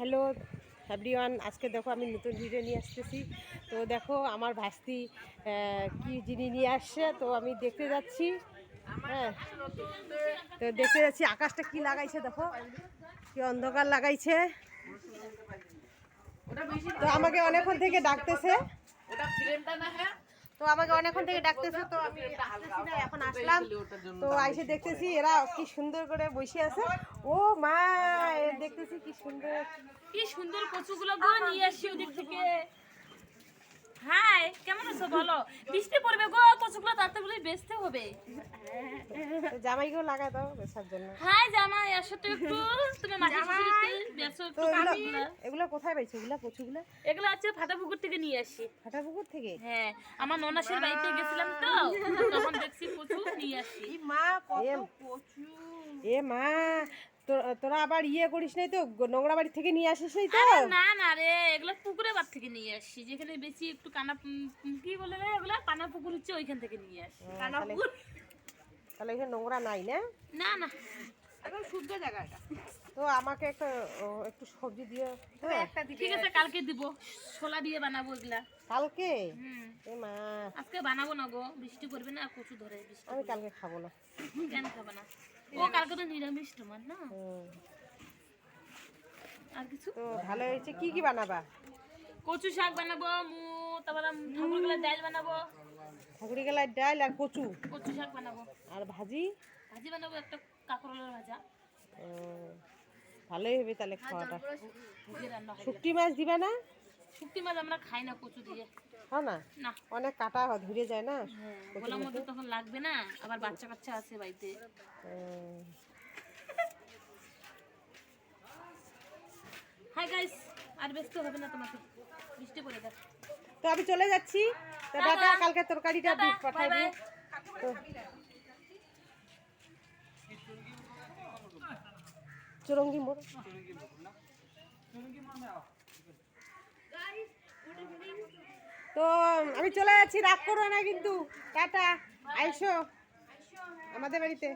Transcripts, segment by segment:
Hello everyone, আজকে দেখো আমি নতুন ভিডিও নিয়ে আসতেছি। তো দেখো আমার ভাস্তি কি জিনিস নিয়ে আসছে, তো আমি দেখতে যাচ্ছি। হ্যাঁ, তো দেখতে যাচ্ছি আকাশটা কি লাগাইছে, দেখো কি অন্ধকার লাগাইছে। তো আমাকে অনেকক্ষণ থেকে ডাকতেছে, তো আমাকে অনেকক্ষণ থেকে ডাকতেছে, তো আমি আসতেছি না, এখন আসলাম। তো আইসে দেখতেছি এরা কি সুন্দর করে বসে আছে। ও মা, দেখতেছি কি সুন্দর কি সুন্দর কচুগুলো গো নিয়ে আসি ওদিক থেকে। হাই, কেমন আছো বলো? বৃষ্টি পড়বে গো, কচুগুলো তাড়াতাড়ি বেচতে হবে। জামাইকেও লাগাই দাও বেচার জন্য। হাই জামাই, আসো তো একটু। তুমি মাটি শিশিরিতে বেচো তো একটু কচুগুলো। এগুলো কোথায় পাইছো, এগুলা কচুগুলা? এগুলো হচ্ছে ফাটাপুকুর থেকে নিয়ে আসি। ফাটাপুকুর থেকে? হ্যাঁ, আমার ননাসের বাড়িতে গেছিলাম তো, তখন দেখছি কচু নিয়ে আসি। মা কত কচু! এ মা, তোরা আবার ইয়ে করিস নাই তো, নোংরা বাড়ি থেকে নিয়ে আসিস নাই তো? আরে না না রে, এগুলো পুকুরের বাড়ি থেকে নিয়ে আসি, যেখানে বেশি একটু কানা কি বলে রে এগুলা, কানা পুকুর হচ্ছে ওইখান থেকে নিয়ে আসি। কানা পুকুর তাহলে এখানে নোংরা নাই না? না না, একদম শুদ্ধ জায়গাটা। তো আমাকে একটু সবজি দিয়ে, হ্যাঁ ঠিক আছে, কালকে দিব। ছোলা দিয়ে বানাবো এগুলা কালকে। এ মা, আজকে বানাবো না গো, বৃষ্টি পড়বে না, কচু ধরে বৃষ্টি। আমি কালকে খাবো না। কেন খাবে না? ও কালকে তো নিরামিষ তোমার না। আর কিছু তো ভালো হয়েছে। কি কি বানাবা? কচু শাক বানাবো, তারপর ঠাকুর গলার ডাল বানাবো, ঠাকুরি গেলার ডাল আর কচু, কচু শাক বানাবো, আর ভাজি। ভাজি বানাবো একটা কাঁকরোলের ভাজা। ভালোই হবে তাহলে খাওয়াটা। ভুগে রান্না হবে। শুটকি মাছ দিবা না? শুক্তি মাছ আমরা খাই না কচু দিয়ে। হ্যাঁ না, না, অনেক কাটা ধরে যায় না। গলার মধ্যে তখন লাগবে না, আবার বাচ্চা কাচ্চা আছে বাড়িতে। হাই গাইস, আর ব্যস্ত হবে না তোমাকে, বৃষ্টি পড়ে যাক। তো আমি চলে যাচ্ছি। তো টাটা, কালকে তরকারিটা পাঠাই দিই। চুরঙ্গি মোড়। তো আমি চলে যাচ্ছি, রাগ করো না কিন্তু। টাটা, আইসো আমাদের বাড়িতে।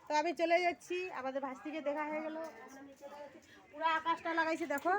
তো আমি চলে যাচ্ছি, আমাদের ভাস্তিকে দেখা হয়ে গেল। পুরো আকাশটা লাগাইছে দেখো,